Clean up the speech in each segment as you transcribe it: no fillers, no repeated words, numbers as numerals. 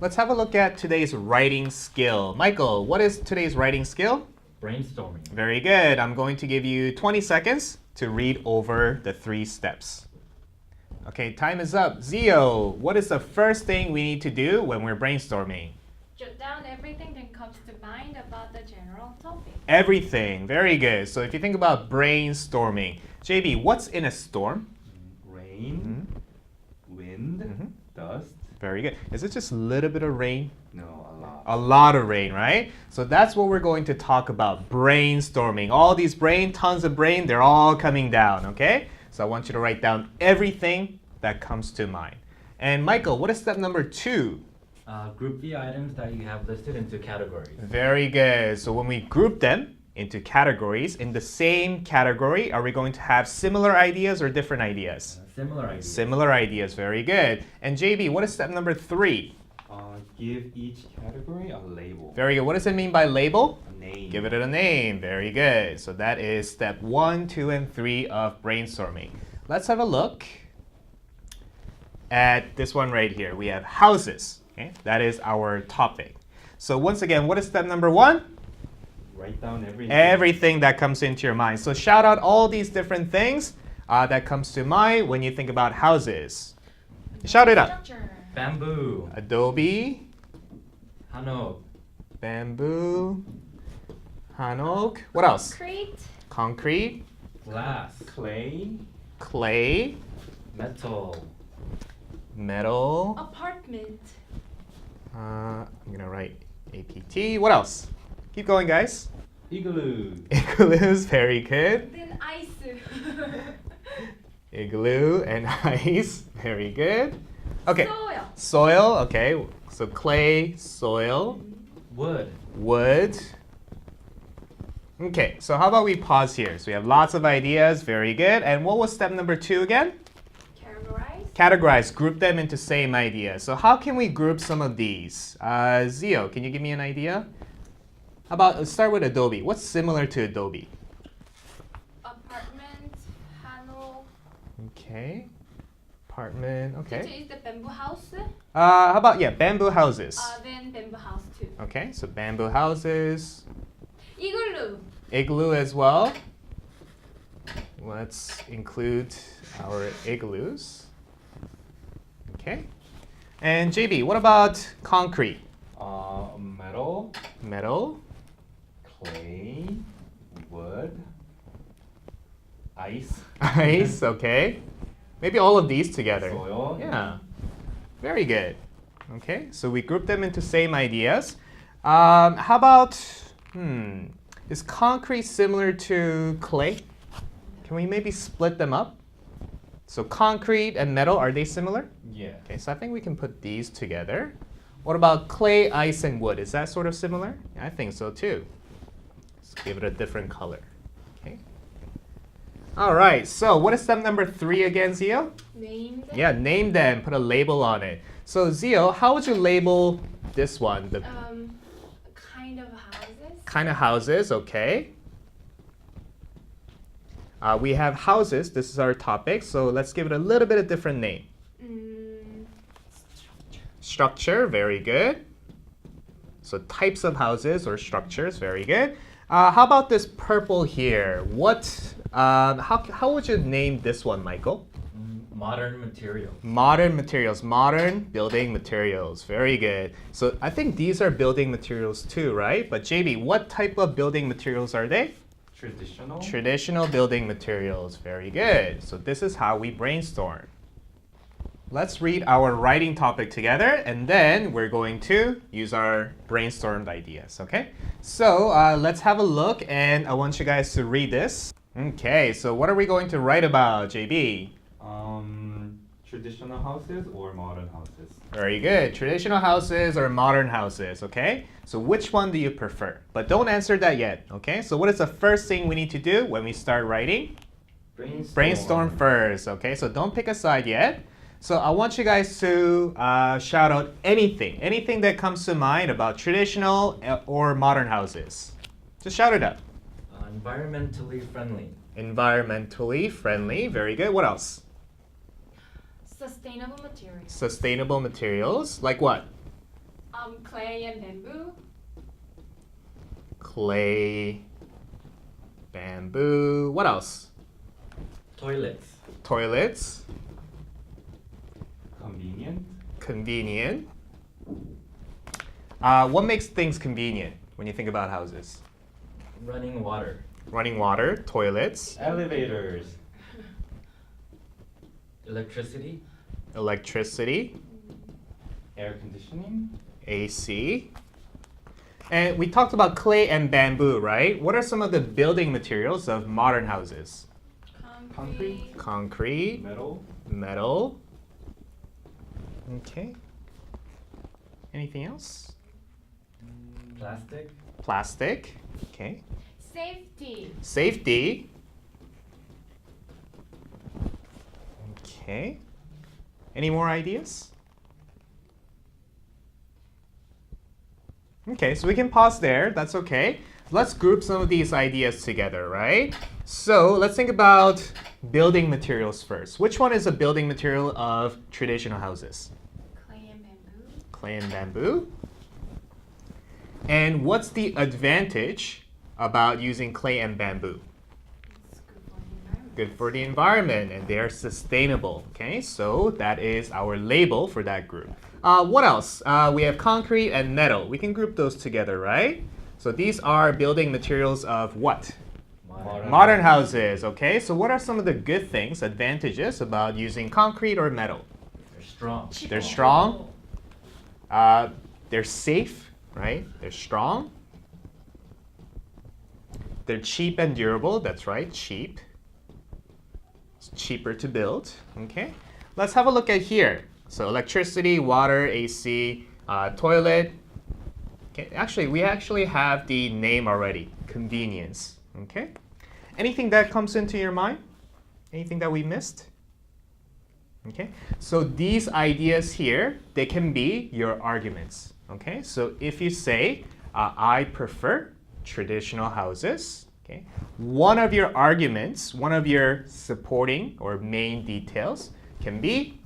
Let's have a look at today's writing skill. Michael, what is today's writing skill? Brainstorming. Very good. I'm going to give you 20 seconds to read over the 3 steps. Okay, time is up. Zio, what is the first thing we need to do when we're brainstorming? Jot down everything that comes to mind about the general topic. Everything. Very good. So if you think about brainstorming, JB, what's in a storm? Rain, wind, dust. Very good. Is it just a little bit of rain? No, a lot. A lot of rain, right? So that's what we're going to talk about, brainstorming. All these brain, tons of brain, they're all coming down, okay? So I want you to write down everything that comes to mind. And Michael, what is step number 2? Group the items that you have listed into categories. Very good. So when we group them into categories, in the same category, are we going to have similar ideas or different ideas? Similar ideas. Similar ideas. Very good. And JB, what is step number 3? Give each category a label. Very good. What does it mean by label? A name. Give it a name. Very good. So that is step 1, 2, and 3 of brainstorming. Let's have a look at this one right here. We have houses. Okay? That is our topic. So once again, what is step number 1? Write down everything. Everything that comes into your mind. So shout out all these different things that comes to mind when you think about houses. Shout it out. Structure. Bamboo. Adobe, Hanok. bamboo, hanok. What else? Concrete. Concrete, Glass. Clay. clay, Metal. metal. Apartment. I'm gonna write APT. What else? Keep going, guys. Igloo. Igloos, very good. Then ice. Igloo and ice, very good. Okay. Soil. Soil, okay. So clay, soil, Wood. wood. Okay, so how about we pause here? So we have lots of ideas, very good. And what was step number 2 again? Categorize. Categorize, group them into same ideas. So how can we group some of these? Zio, can you give me an idea? How about, let's start with Adobe. What's similar to Adobe? Apartment. Hanok. Okay. Apartment, okay. Teacher is the bamboo house. How about, yeah, bamboo houses. Then bamboo house too. Okay, so bamboo houses. Igloo. Igloo as well. Let's include our igloos. Okay. And JB, what about concrete? Metal. Metal, Clay. Wood. Ice. ice, okay. Maybe all of these together. Soil. Yeah. Very good. Okay, so we group them into same ideas. How about, is concrete similar to clay? Can we maybe split them up? So concrete and metal, are they similar? Yeah. Okay, so I think we can put these together. What about clay, ice, and wood? Is that sort of similar? I think so too. Let's give it a different color. Okay. All right, so what is step number 3 again, Zio? Name. Yeah, name them, put a label on it. So Zio, how would you label this one? The Kind of houses. kind of houses, okay. We have houses, this is our topic, so let's give it a little bit of different name. Structure, very good. So types of houses or structures, very good. How about this purple here? How would you name this one, Michael? Modern material. Modern materials, modern building materials, very good. So I think these are building materials too, right? But JB, what type of building materials are they? Traditional. Traditional building materials, very good. So this is how we brainstorm. Let's read our writing topic together, and then we're going to use our brainstormed ideas, okay? So let's have a look, and I want you guys to read this. Okay, so what are we going to write about, JB? Traditional houses or modern houses? Very good. Traditional houses or modern houses, okay? So which one do you prefer? But don't answer that yet, okay? So what is the first thing we need to do when we start writing? Brainstorm first, okay? So don't pick a side yet. So I want you guys to shout out anything that comes to mind about traditional or modern houses. Just shout it out. Environmentally friendly. Environmentally friendly, very good. What else? Sustainable materials. Sustainable materials, like what? Clay and bamboo. Clay, bamboo. What else? Toilets. Toilets, Convenient. convenient. What makes things convenient when you think about houses? Running water. Running water, toilets, Elevators. Electricity. electricity, Air conditioning. AC. And we talked about clay and bamboo, right? What are some of the building materials of modern houses? Concrete. Concrete, Metal. metal. Okay. Anything else? Plastic. Plastic. Okay. Safety. Safety. Okay. Any more ideas? Okay, so we can pause there. That's okay. Let's group some of these ideas together, right? So let's think about building materials first. Which one is a building material of traditional houses? Clay and bamboo. Clay and bamboo. And what's the advantage about using clay and bamboo? It's good for the environment. Good for the environment, and they are sustainable. Okay, so that is our label for that group. What else? We have concrete and metal. We can group those together, right? So these are building materials of what? Modern houses. Okay, so what are some of the good things, advantages about using concrete or metal? They're strong. They're strong. They're safe, right? They're strong. They're cheap and durable. That's right, cheap. It's cheaper to build. Okay, let's have a look at here. So electricity, water, AC, toilet. Okay, actually, we actually have the name already. Convenience. Okay. Anything that comes into your mind? Anything that we missed? Okay. So these ideas here, they can be your arguments. Okay. So if you say, I prefer traditional houses. Okay. One of your arguments, one of your supporting or main details can be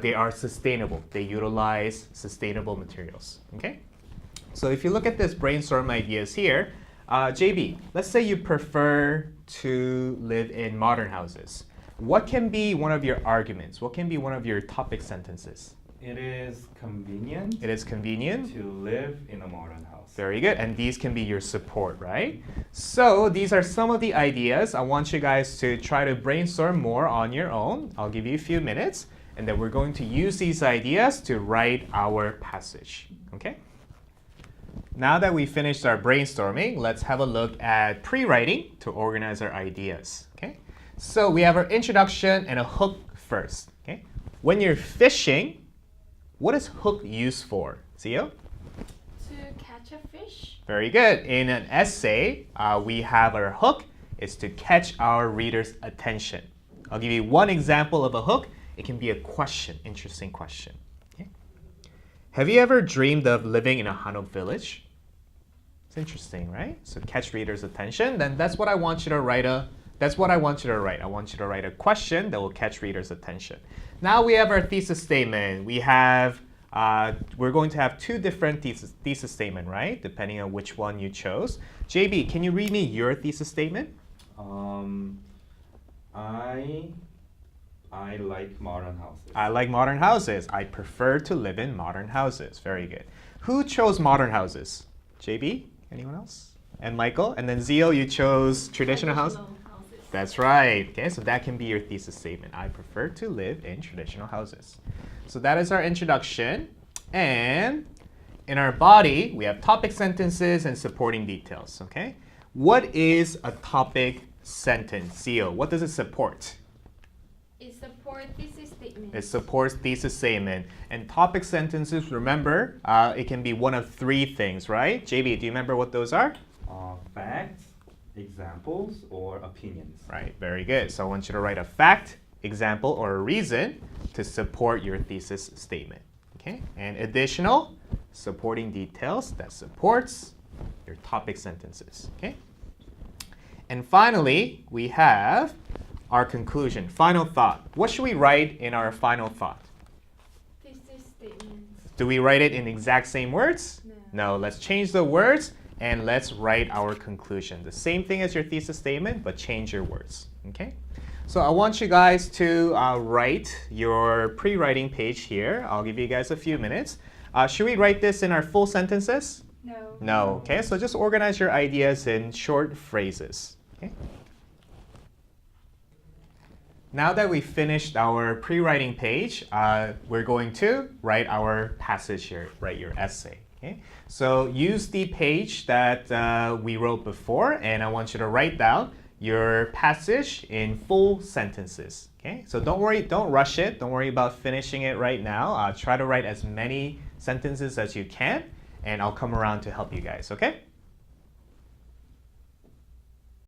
they are sustainable. They utilize sustainable materials. Okay. So if you look at this brainstorm ideas here, JB, let's say you prefer to live in modern houses. What can be one of your arguments? What can be one of your topic sentences? It is convenient It is convenient. to live in a modern house. Very good. And these can be your support, right? So these are some of the ideas. I want you guys to try to brainstorm more on your own. I'll give you a few minutes, and then we're going to use these ideas to write our passage. Okay? Now that we finished our brainstorming, let's have a look at pre-writing to organize our ideas. Okay? So we have our introduction and a hook first. Okay? When you're fishing, what is hook used for? Zio? To catch a fish. Very good. In an essay, we have our hook is to catch our reader's attention. I'll give you one example of a hook. It can be a question, interesting question. Okay. Have you ever dreamed of living in a Hanok village? It's interesting, right? So catch reader's attention. Then that's what I want you to write. That's what I want you to write. I want you to write a question that will catch reader's attention. Now we have our thesis statement. We're going to have two different thesis statement, right? Depending on which one you chose. JB, can you read me your thesis statement? I like modern houses. I like modern houses. I prefer to live in modern houses. Very good. Who chose modern houses? JB? Anyone else? And Michael? And then Zio, you chose traditional house? houses. That's right. Okay, so that can be your thesis statement. I prefer to live in traditional houses. So that is our introduction. And in our body, we have topic sentences and supporting details. Okay? What is a topic sentence? Zio, what does it support? It supports thesis statement. It supports thesis statement. And topic sentences, remember, it can be one of three things, right? JB, do you remember what those are? Facts, examples, or opinions. Right, very good. So I want you to write a fact, example, or a reason to support your thesis statement. Okay? And additional supporting details that supports your topic sentences. Okay? And finally, we have our conclusion, final thought. What should we write in our final thought? Thesis Statements. Do we write it in exact same words? No. No, let's change the words and let's write our conclusion. The same thing as your thesis statement, but change your words, okay? So I want you guys to write your pre-writing page here. I'll give you guys a few minutes. Should we write this in our full sentences? No. No, okay? So just organize your ideas in short phrases, okay? Now that we finished our pre-writing page, we're going to write our passage here, write your essay. Okay? So use the page that we wrote before, and I want you to write down your passage in full sentences. Okay? So don't worry, don't rush it. Don't worry about finishing it right now. Try to write as many sentences as you can, and I'll come around to help you guys. Okay?